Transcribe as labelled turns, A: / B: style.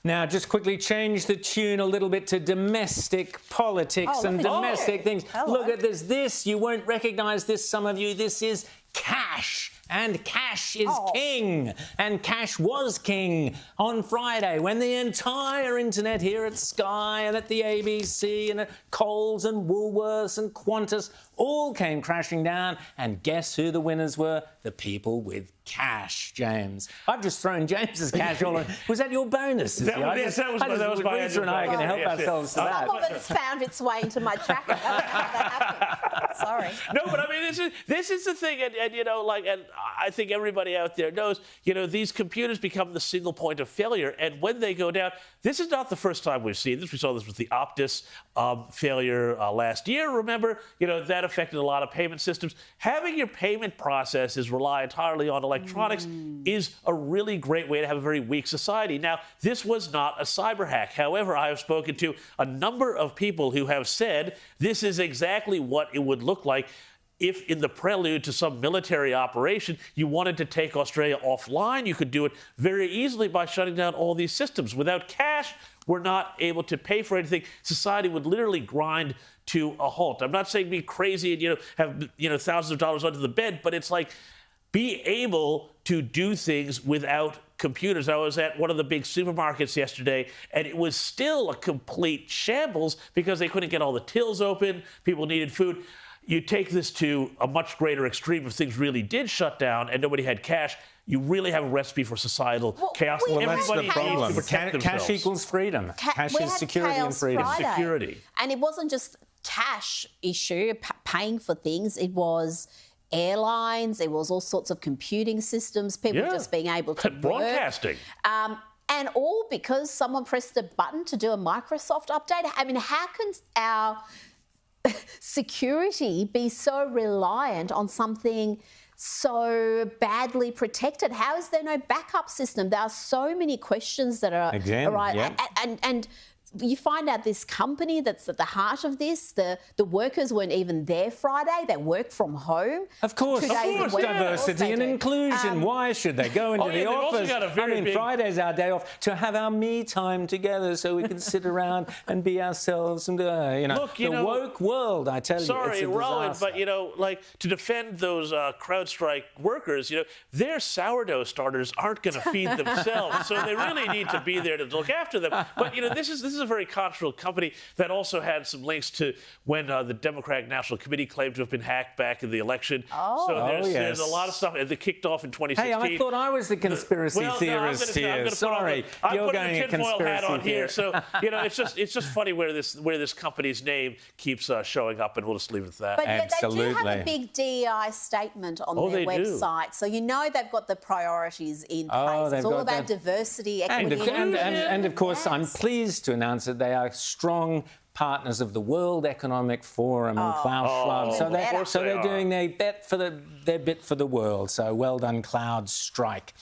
A: Now, just quickly change the tune a little bit to domestic politics and domestic things.
B: Hello.
A: Look at this. You won't recognise this, some of you. This is cash. And cash is king. And cash was king on Friday when the entire internet here at Sky and at the ABC and at Coles and Woolworths and Qantas all came crashing down. And guess who the winners were? The people with cash, James. I've just thrown James's cash all on. Was that your bonus?
C: That was my
A: Rita and I are going to help ourselves to that.
B: Some of it's found its way into my jacket. I don't know how that happened. Sorry.
C: No, but I mean, this is the thing, and you know, like, and I think everybody out there knows, you know, these computers become the single point of failure, and when they go down, this is not the first time we've seen this. We saw this with the Optus failure last year. Remember, you know, that affected a lot of payment systems. Having your payment processes rely entirely on electronics is a really great way to have a very weak society. Now, this was not a cyber hack. However, I have spoken to a number of people who have said this is exactly what it would look like if in the prelude to some military operation you wanted to take Australia offline. You could do it very easily by shutting down all these systems. Without cash, we're not able to pay for anything. Society would literally grind to a halt. I'm not saying be crazy and, you know, have, you know, thousands of dollars under the bed, but it's like be able to do things without computers. I was at one of the big supermarkets yesterday, and it was still a complete shambles because they couldn't get all the tills open. People needed food. You take this to a much greater extreme if things really did shut down and nobody had cash. You really have a recipe for societal chaos.
A: Well, that's the problem. Cash equals freedom. Cash is security and freedom.
B: Friday.
C: Security.
B: And it wasn't just cash issue, paying for things. It was airlines. It was all sorts of computing systems. People just being able to
C: broadcasting.
B: And all because someone pressed a button to do a Microsoft update. I mean, how can our security be so reliant on something so badly protected? How is there no backup system? There are so many questions that are and you find out this company that's at the heart of this, the workers weren't even there Friday. They worked from home.
A: Of course, diversity and inclusion. Why should they go into the office? I mean, Friday's our day off to have our me time together so we can sit around and be ourselves and, you know, look, the woke world, I tell you.
C: Sorry, Rowan, but, you know, like, to defend those CrowdStrike workers, you know, their sourdough starters aren't going to feed themselves, so they really need to be there to look after them. But, you know, this is a very controversial company that also had some links to when the Democratic National Committee claimed to have been hacked back in the election. There's a lot of stuff that kicked off in 2016.
A: Hey, I thought I was the conspiracy theorist here. Sorry, you're going a conspiracy
C: hat on here. So, you know, it's just funny where this company's name keeps showing up, and we'll just leave it at that.
B: But yeah, they do have a big DEI statement on their website, so you know they've got the priorities in place. It's all about diversity, equity,
A: and of course, I'm pleased to announce that they are strong partners of the World Economic Forum and Klaus Schwab. So they're doing their bit for the world. So well done, CrowdStrike.